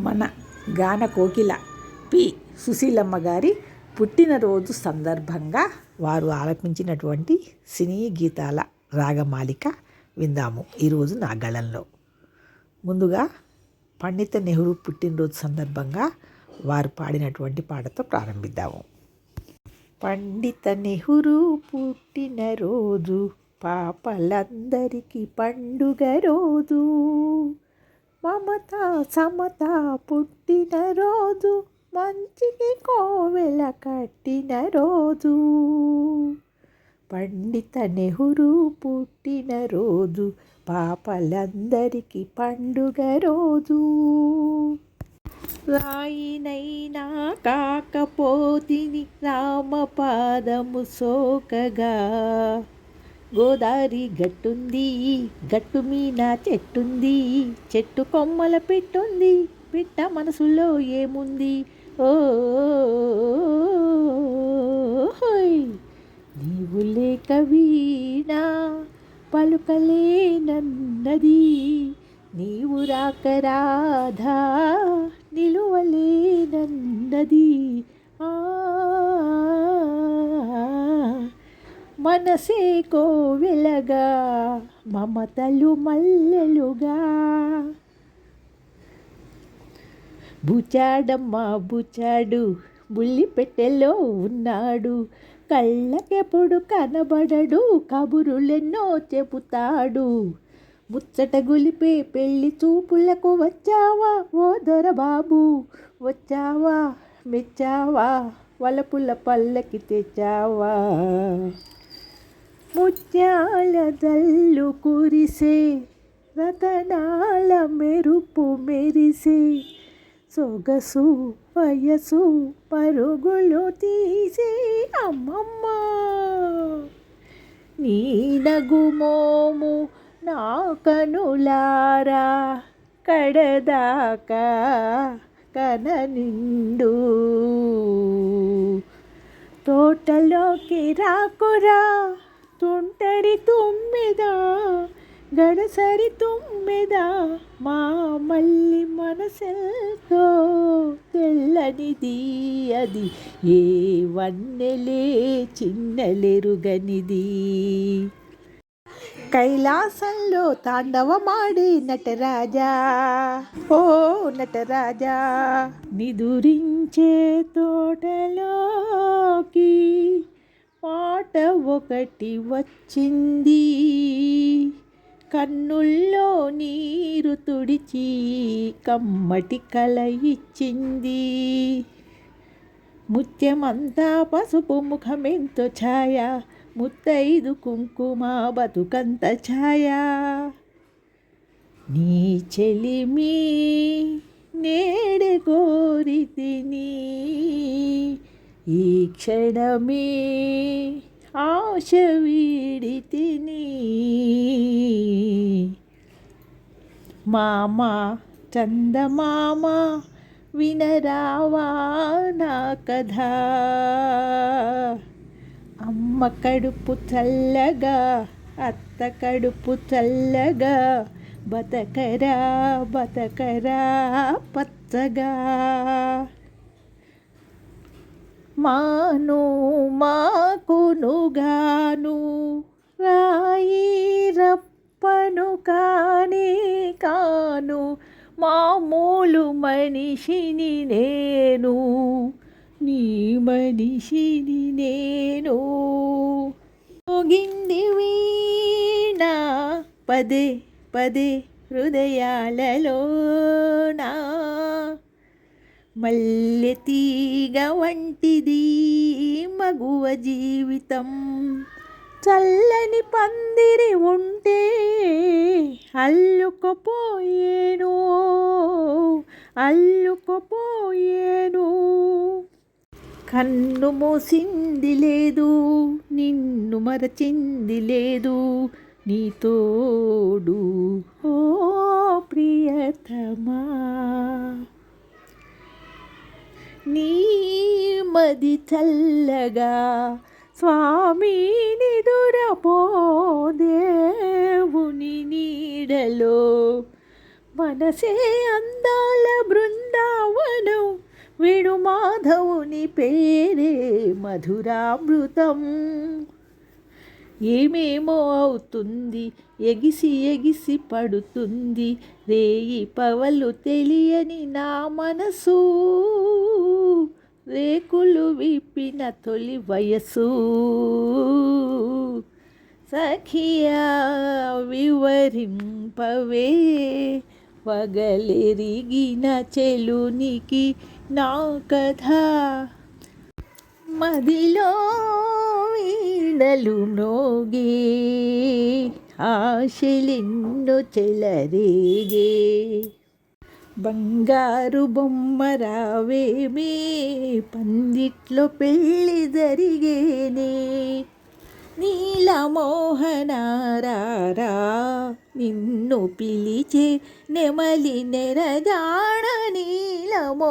మన గాన కోకిల పి సుశీలమ్మ గారి పుట్టినరోజు సందర్భంగా వారు ఆలపించినటువంటి సినీ గీతాల రాగమాలిక విందాము ఈరోజు నా గళంలో. ముందుగా పండిత నెహ్రూ పుట్టినరోజు సందర్భంగా వారు పాడినటువంటి పాటతో ప్రారంభిద్దాము. పండిత నెహ్రూ పుట్టినరోజు పాపలందరికీ పండుగ రోజు, మమత సమత పుట్టినరోజు, మంచికి కోవెల కట్టిన రోజు. పండిత నెహ్రూ పుట్టినరోజు పాపలందరికీ పండుగ రోజు. రాయినైనా కాకపోతిని రామపాదము సోకగా, గోదారి గట్టుంది గట్టు మీన చెట్టుంది, చెట్టు కొమ్మల పెట్టుంది, పిట్ట మనసులో ఏముంది ఓ నీవు లేక వీణా పలుకలేనన్నది, నీవు రాక రాధా నిలువలేనన్నది. మనసే కోవెలగా మమతలు మల్లెలుగా, బుచాడమ్మా బుచాడు బుల్లి పెట్టెలో ఉన్నాడు, కళ్ళకెప్పుడు కనబడడు కబురులెన్నో చెబుతాడు. ముచ్చట గులిపే పెళ్లి చూపులకు వచ్చావా ఓ దొరబాబు, వచ్చావా మెచ్చావా వలపుల పల్లకి తెచ్చావా. ముత్యాల జల్లు కురిసే రతనాల మెరుపు మెరిసే, సొగసు వయసు పరుగులు తీసే అమ్మమ్మ. నీ నగుమోము నా కనులారా కడదాకా కననిండు, తోటలోకి రాకురా తుంటరి తుమ్మెదా, గడసరి తుమ్మెదా, మా మల్లి మనసెల్తో తెల్లనిది అది, ఏ వన్నెలే చిన్నలెరుగనిది. కైలాసంలో తాండవమాడే నటరాజా ఓ నటరాజా, నిదురించే తోటలోకి పాట ఒకటి వచ్చింది, కన్నుల్లో నీరు తుడిచి కమ్మటి కల ఇచ్చింది. ముత్యమంతా పసుపు ముఖమెంతో ఛాయ, ముత్తైదు కుంకుమ బతుకంత ఛాయ. నీ చెలిమి నేడే కోరితిని, ఈ క్షణమే ఆశ వీడితిని. మామ చందమామ వినరావా నా కథ, అమ్మ కడుపు చల్లగా అత్త కడుపు చల్లగా, బతకరా బతకరా పచ్చగా. మాను మాకునుగాను రాయి రప్పను కానే కాను, మామూలు మనిషిని నేను, నీ మనిషిని నేను. మోగింది వీణ పదే పదే హృదయాలలోనా, మల్లె తీగ వంటిది మగువ జీవితం. చల్లని పందిరి ఉంటే అల్లుకుపోయేను అల్లుకుపోయేను, కన్ను మూసింది లేదు నిన్ను మరచింది లేదు, నీ తోడు ఓ ప్రియతమా. నీ మది చల్లగా స్వామి నిదురపో దేవుని నీడలో, మనసే అందాల బృందావనం, వేణుమాధవుని పేరే మధురామృతం. ఏమేమో అవుతుంది, ఎగిసి ఎగిసి పడుతుంది, రేయి పవలు తెలియని నా మనసు, రేకులు విప్పిన తొలి వయసు. సఖియా వివరింపవే వగలెరిగిన చెలునికి నా కథ. మదిలో వీణలు మ్రోగే, ఆశలెన్నో చెలరేగే, బంగారు బొమ్మ రావేమే, పందిట్లో పెళ్ళి జరిగేనే. నీలమోహనారా నిన్ను పిలిచే నెమలి నెరజాడ, నీలమోహనారా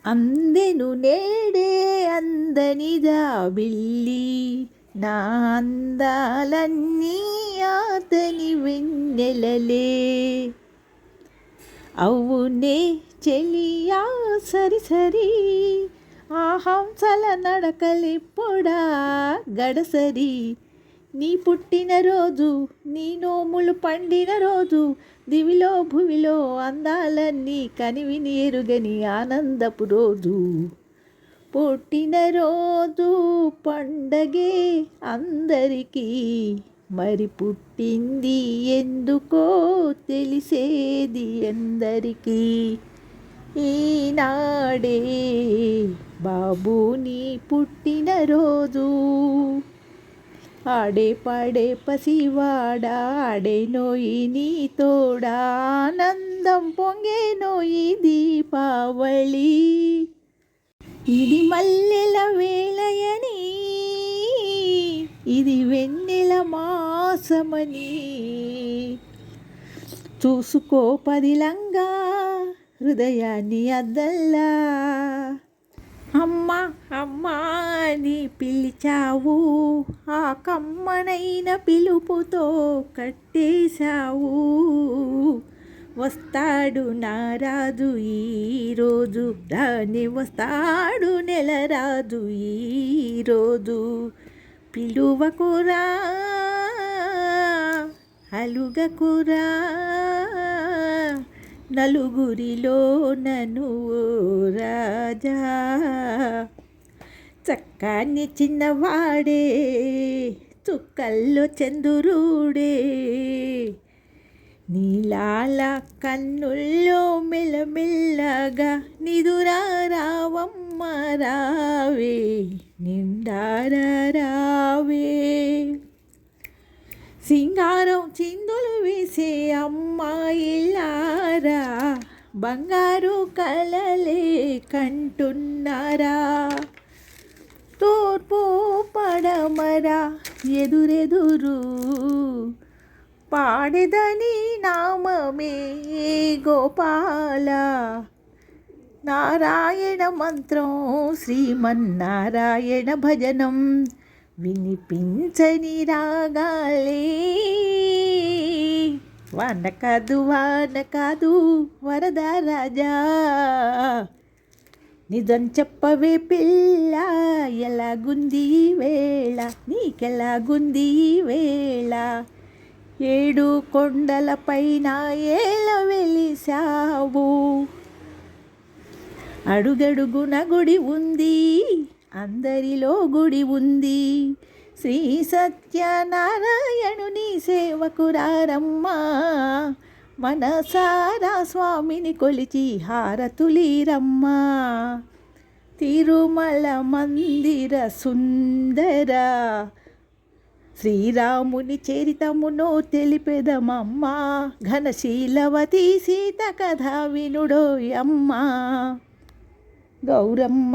అందెను నేడే అందని జాబిల్లి, నా అందాలన్నీ అతని వెన్నెలలే. అవునే చెలియా సరి సరి, ఆ హంసల నడకలిప్పుడా గడసరి. నీ పుట్టినరోజు, నీ నోములు పండిన రోజు, దివిలో భువిలో అందాలన్నీ కనివిని ఎరుగని ఆనందపు రోజు. పుట్టినరోజు పండగే అందరికీ, మరి పుట్టింది ఎందుకో తెలిసేది ఎందరికీ. ఈనాడే బాబు నీ పుట్టినరోజు, ఆడే పాడే పసివాడా ఆడే నోయి నీ తోడా, ఆనందం పొంగే నోయి దీపావళి. ఇది మల్లెల వేళయని, ఇది వెన్నెల మాసమని, చూసుకో పదిలంగా హృదయాన్ని అద్దల్లా. అమ్మా అమ్మా అని పిలిచావు, ఆ కమ్మనైన పిలుపుతో కట్టేశావు. వస్తాడు నారాజు ఈరోజు, రాని వస్తాడు నెలరాజు ఈరోజు. పిలువకురా అలుగకురా, నలుగురిలో నన్ను రాజా. చక్కాని చిన్నవాడే, చుక్కల్లో చంద్రుడే, నీలాల కన్నుల్లో మెల్లమెల్లగా నిదురా రావమ్మ రావే, నిండారా రావే. సింగారం చిందులు వేసే అమ్మాయిలారా, బంగారు కలలే కంటున్నారా. తూర్పు పడమరా ఎదురెదురు, పాడెదని నామమే గోపాల. నారాయణ మంత్రం శ్రీమన్నారాయణ భజనం, వినిపించని రాగాలే. వాన కాదు వరద రాజా, నిజం చెప్పవే పిల్ల, ఎలాగుంది ఈ వేళ, నీకెలాగుంది ఈ వేళ. 7 కొండలపైన ఏల వెలిసావు, అడుగడుగున గుడి ఉంది, అందరిలో గుడి ఉంది. శ్రీ సత్యనారాయణుని సేవకురారమ్మా, మనసారా స్వామిని కొలిచి హారతులీరమ్మా. తిరుమల మందిర సుందర, శ్రీరాముని చరితమును తెలిపెదమమ్మా. ఘనశీలవతి సీత కథ వినుడోయమ్మా. గౌరమ్మ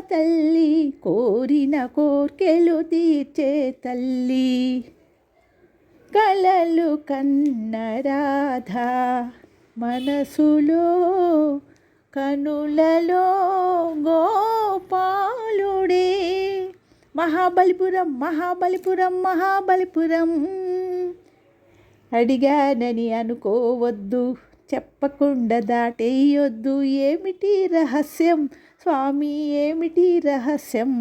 తల్లి కోరిన కోర్కెలు తీర్చే తల్లి. కలలు కన్న రాధ మనసులో కనులలో గోపాలుడే, మహాబలిపురం మహాబలిపురం మహాబలిపురం. అడిగానని అనుకోవద్దు, చెప్పకుండా దాటేయొద్దు. ఏమిటి రహస్యం స్వామి, ఏమిటి రహస్యం?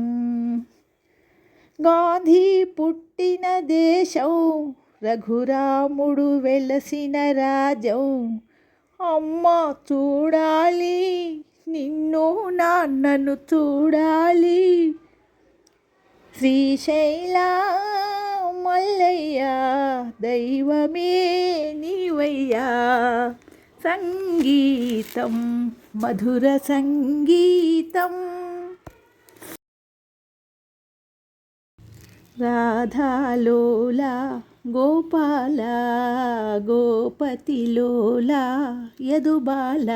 గాంధీ పుట్టిన దేశం, రఘురాముడు వెలసిన రాజం. అమ్మ చూడాలి నిన్ను, నాన్నను చూడాలి. శ్రీశైల మల్లయ్య దైవమే నీవయ్యా. సంగీతం మధుర సంగీతం. రాధాలోలా గోపాల గోపతిలోల యదుబాల.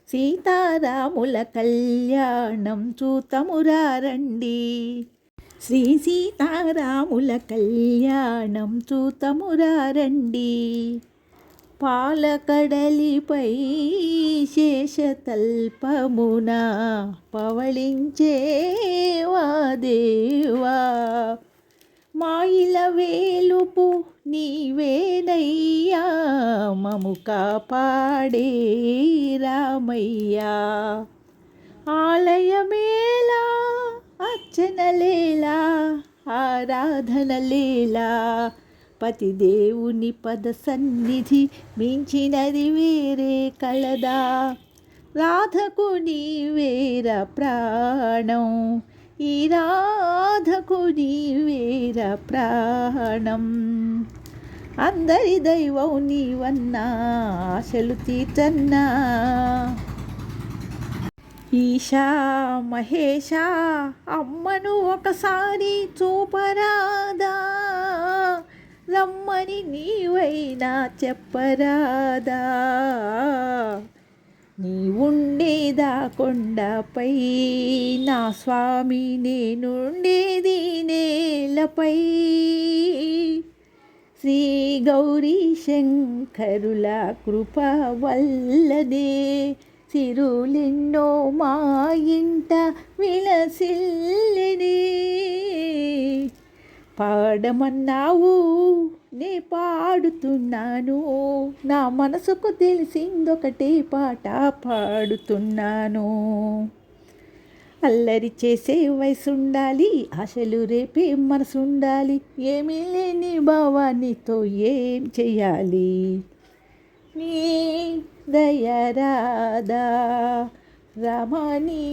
సీతారాముల కళ్యాణం చూతమురారండి. శ్రీ సీతారాముల కళ్యాణం చూతమురారండి. పాలకడలిపై శేషతల్పమున పవళించేవా దేవా. మాయిల వేలుపు నీవేనయ్యా, మము కాపాడే రామయ్యా. ఆలయమేలా అర్చనలేలా ఆరాధనలేలా. పతిదేవుని పద సన్నిధి మించినది వేరే కలదా. రాధకు నీవేర ప్రాణం, ఈ రాధకు నీవేర ప్రాణం. అందరి దైవం నీవన్నా, ఆశలు తీర్చన్నా. ఈశా మహేశ అమ్మను ఒకసారి చూపరాదా. రమ్మని నీవైనా చెప్పరాదా. నీ ఉండేదా కొండపై, నా స్వామి నేనుండేది నేలపై. శ్రీ గౌరీ శంకరుల కృప వల్లనే సిరులెన్నో మా ఇంట విలసిల్లెనే. పాడమన్నావు నే పాడుతున్నాను, నా మనసుకు తెలిసిందొకటే పాట పాడుతున్నాను. అల్లరి చేసే వయసుండాలి, ఆశలు రేపే మనసుండాలి. ఏమీ లేని భావానితో ఏం చెయ్యాలి. నీ దయరాదా రమణీ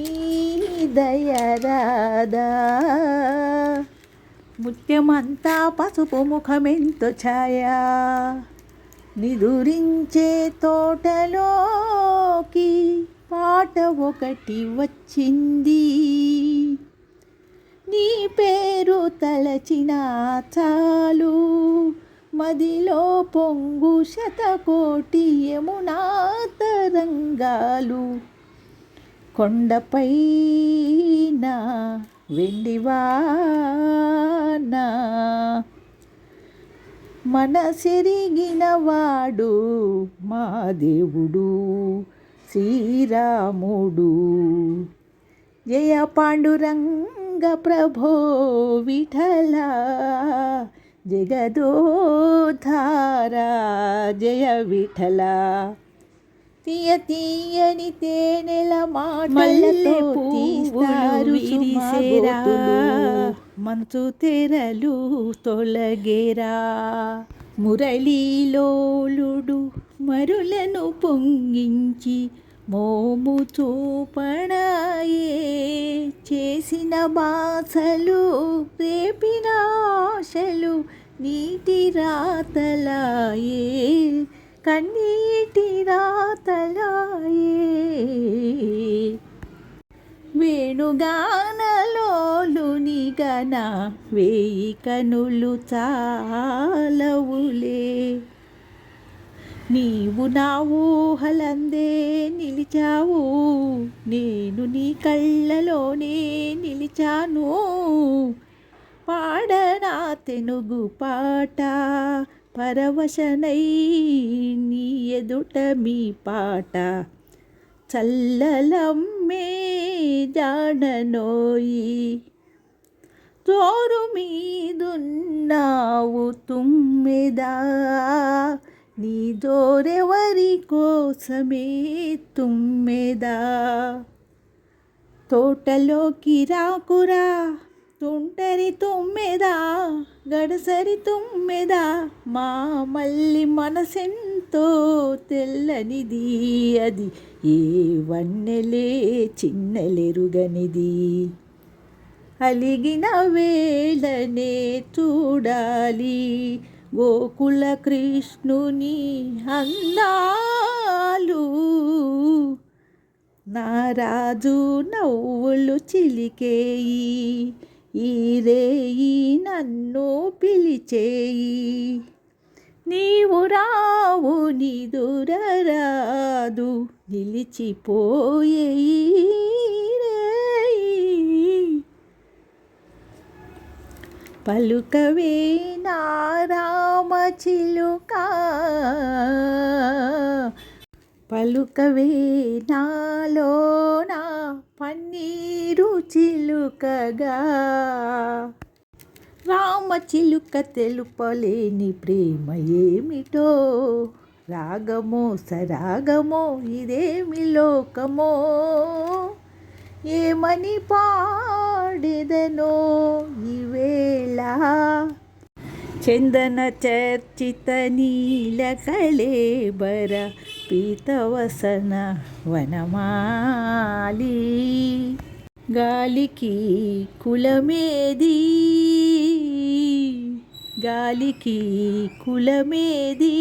దయరాదా. ముత్యమంతా పసుపు ముఖమెంతో ఛాయా, నిదురించే తోటలోకి పాట ఒకటి వచ్చింది. నీ పేరు తలచిన చాలు, మదిలో పొంగు శతకోటి యమునా తరంగాలు. కొండపైన వెండివాన మనసిరిగినవాడు మా దేవుడు శ్రీరాముడు. జయ పాండురంగ ప్రభో విఠల, జగదోద్ధారా జయ విఠల. తీయ తీయని తేనెల మాటలతో తీస్తారు విరిసేరా, మంచు తెరలు తొలగేరా. మురళీలోలుడు మరులను పొంగించి మోము చూపడాయే. చేసిన బాసలు రేపిన ఆశలు నీటి రాతలాయే, కన్నీటి రాతలాయే. వేణుగానలోలుని గన వేయి కనులు చాలవులే. నీవు నా ఊహలందే నిలిచావు, నేను నీ కళ్ళలోనే నిలిచాను. పాడనా తెనుగు పాట పరవశనై నీ ఎదుట మీ పాట. చల్లలమ్మే జాడనోయి జోరు మీదున్నావు తుమ్మెదా, నీ జోరెవరి కోసమే తుమ్మెదా. తోటలోకి రాకురా తుంటరి తుమ్మెదా, గడసరి తుమ్మెదా, మా మల్లి మనసెంతో తెల్లనిది, అది ఏ వన్నెలే చిన్నెలెరుగనిది. అలిగిన వేళనే చూడాలి గోకుల కృష్ణుని అందాలు, నా రాజు నవ్వులు చిలికేయి, ఈ రేయి నన్ను పిలిచేయి. నీవు రావు నిదురరాదు నిలిచిపోయేయి రేయి. పలుకవే నా రామ చిలుక, పలుకవే నాలోన పన్నీరు చిలుకగా. రామ చిలుక తెలుపలేని ప్రేమ ఏమిటో, రాగమో సరాగమో ఇదేమి లోకమో, ఏమని పాడెదనో ఈవేళ. చందన చర్చిత నీల కళేబర పీతవసన వనమాలి, గాలికి కులమేది, గాలికి కులమేది,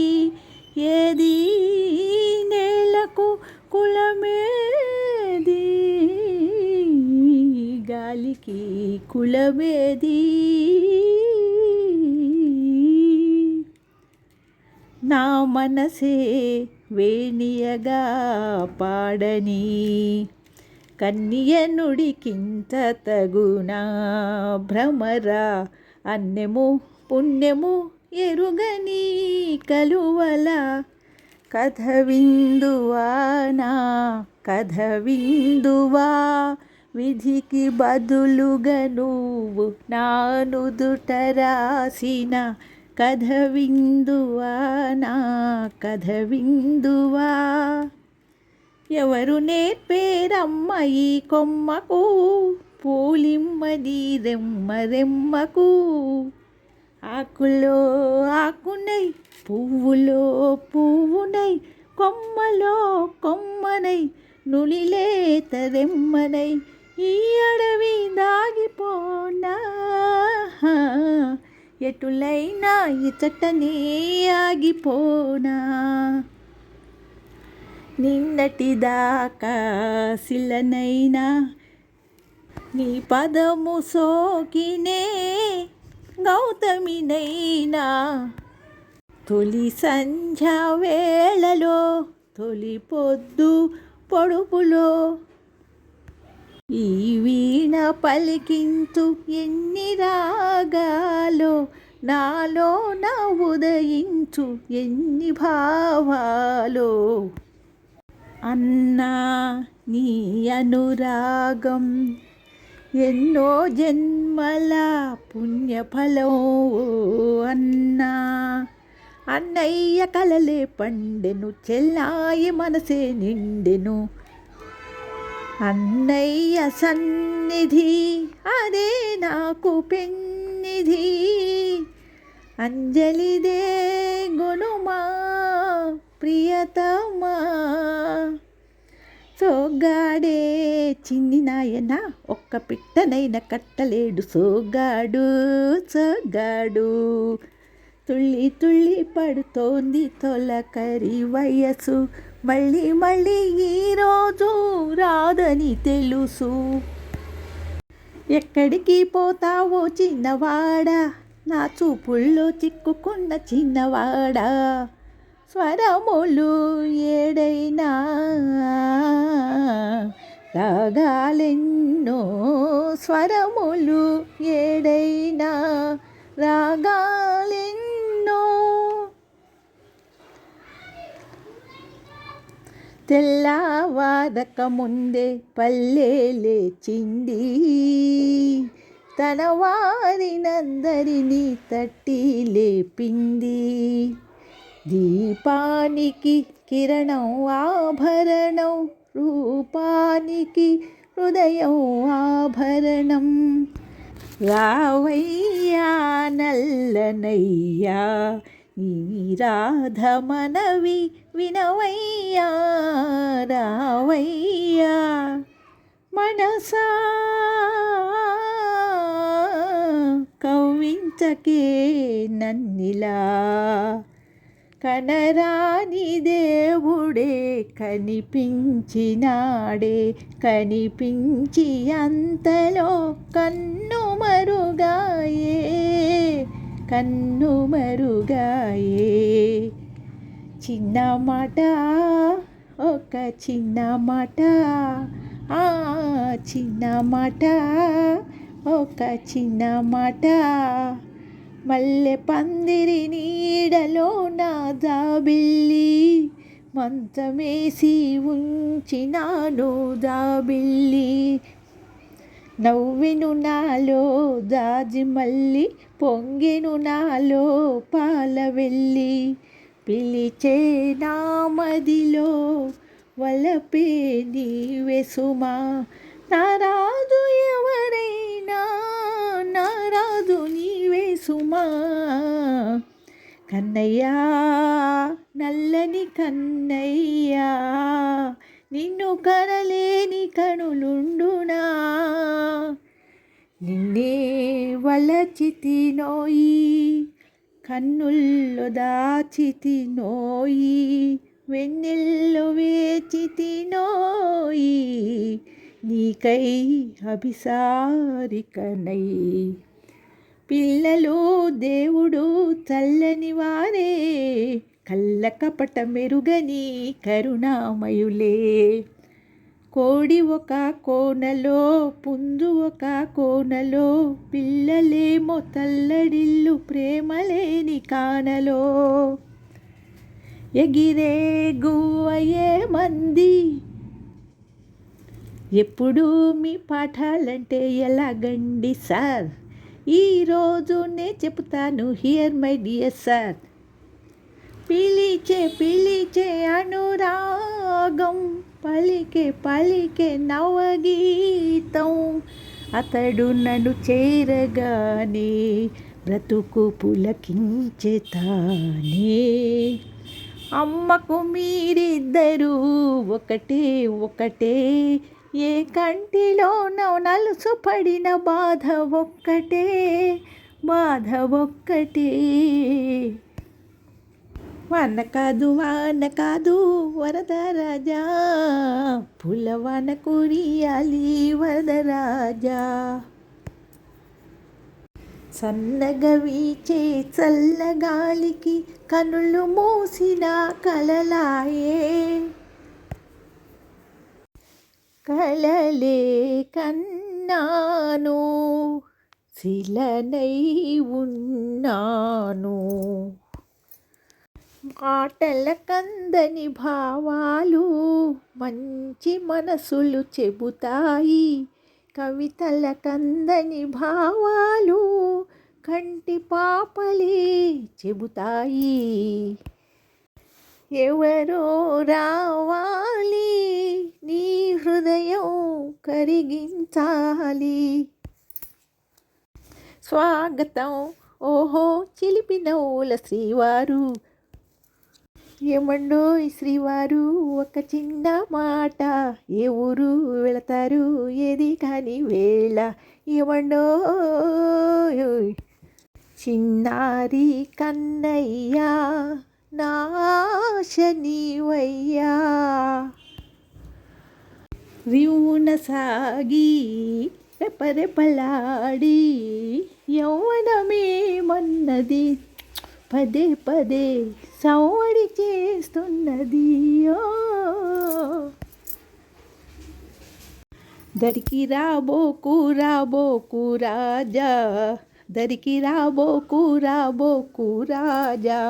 ఏది నేలకు కులమేది, గాలికి కులమేది. నా మనసే వేణియగా పాడని, కన్నియ నుడికింత తగునా భ్రమర, అన్నెము పుణ్యము ఎరుగని కలువల. కథ విందువా నా కథ విందువా, విధికి బదులుగా నువ్వు నా నుదుట రాసిన కథ విందువా నా కథ విందువా. ఎవరు నేర్పేరమ్మ ఈ కొమ్మకు, పూలిమ్మని రెమ్మ రెమ్మకు, ఆకులో ఆకునై పువ్వులో పువ్వునై, కొమ్మలో కొమ్మనై, నులిలేత రెమ్మనై, ఈ అడవి దాగిపోనా, ఎటులైనా ఇచటనే ఆగిపోనా. నిన్నటిదాకా శిలనైనా నీ పదము సోకినే గౌతమినైనా, తొలి సంధ్య వేళలో తొలి పొద్దు పొడుపులో, ఈ వీణ పలికించు ఎన్ని రాగాలో, నాలో నా ఉదయించు ఎన్ని భావాలో. అన్నా నీ అనురాగం ఎన్నో జన్మల పుణ్యఫలం అన్నా. అన్నయ్య కలలే పండెను, చెల్లాయి మనసే నిండెను, అన్నయ్య సన్నిధి అదే నాకు పెన్నిధి. అంజలిదే గుణమా ప్రియతమా, సోగ్గాడే చిన్ని నాయన ఒక్క పిట్టనైన కట్టలేడు సోగ్గాడు సోగ్గాడు. తుళ్ళి తుళ్ళి పడుతోంది తొలకరి వయసు, మళ్ళీ మళ్ళీ ఈరోజు రాదని తెలుసు. ఎక్కడికి పోతావో చిన్నవాడా, నా చూపుల్లో చిక్కుకున్న చిన్నవాడా. స్వరములు ఏడైనా రాగాలెన్నో, స్వరములు ఏడైనా రాగాలెన్నో. తెల్లవారక ముందే పల్లె లేచింది, తన వారినందరినీ తట్టి లేపింది. దీపానికి కిరణం ఆభరణం, రూపానికి హృదయం ఆభరణం. రావయ్యా నల్లనయ్యా నీ రాధ మనవి వినవయ్యా, రావయ్యా మనసా కవ్వించకే నన్నిలా. కనరాని దేవుడే కనిపించినాడే, కనిపించి అంతలో కన్ను మరుగాయే, కన్ను మరుగాయే. చిన్న మాట, ఒక చిన్న మాట, ఆ చిన్న మాట, ఒక చిన్న మాట. మల్లె పందిరి నీడలో నా జాబిల్లి, మంచమేసి ఉంచినాను జాబిల్లి. నవ్వెను నాలో జాజి మల్లి, పొంగెను నాలో పాలవెల్లి. పిలిచే నా మదిలో వలపే నీవే సుమా. నారాజు ఎవరైనా, నారాజు నీవే సుమా. కన్నయ్యా నల్లని కన్నయ్యా, నిన్ను కనలేని కనులుండునా. నిన్నే వలచితినోయి, కన్నుల్లో దాచితినోయి, వెన్నెల్లో వేచితినోయి, నీకై అభిసారికనై. పిల్లలు దేవుడు చల్లని వారే, కళ్ళ కపట మెరుగని కరుణామయులే. కోడి ఒక కోనలో, పుంజు ఒక కోనలో, పిల్లలేమో తల్లడిల్లు ప్రేమలేని కానలో. ఎగిరే గువ్వయే మంది, ఎప్పుడు మీ పాఠాలంటే ఎలాగండి సార్? ఈరోజు నేను చెప్తాను, హియర్ మై డియర్ సార్. పిలిచే పిలిచే అనురాగం, పలికే పలికే నవగీతం. అతడు నన్ను చేరగానే బ్రతుకు పులకించే తానే. అమ్మకు మీరిద్దరూ ఒకటే ఒకటే, ఏ కంటిలో నలుసు పడిన బాధ ఒక్కటే, బాధ ఒక్కటే. వాన కాదు వరద రాజా, పులవాన కురియాలి వరద రాజా. సన్నగా వీచే చల్లగాలికి కనులు మూసిన కలలాయే. కలలే కన్నాను, శిలనై ఉన్నాను. మాటల కందని భావాలు మంచి మనసులు చెబుతాయి, కవితల కందని భావాలు కంటి పాపలే చెబుతాయి. ఎవరో రావాలి నీ హృదయం కరిగించాలి. స్వాగతం ఓహో చిలిపి నవ్వుల శ్రీవారు. ఏమండోయ్ శ్రీవారు ఒక చిన్న మాట, ఏ ఊరు వెళతారు ఏది కాని వేళ. ఏమండోయ్ చిన్నారి కన్నయ్యా, నాశ నీవయ్యా. రివున సాగి రెపరెపలాడి యౌవనమేమన్నది, పదే పదే సౌడి చేస్తున్నది. దరికి రాబోకు రాజా, దరికి రాబోకు రాజా.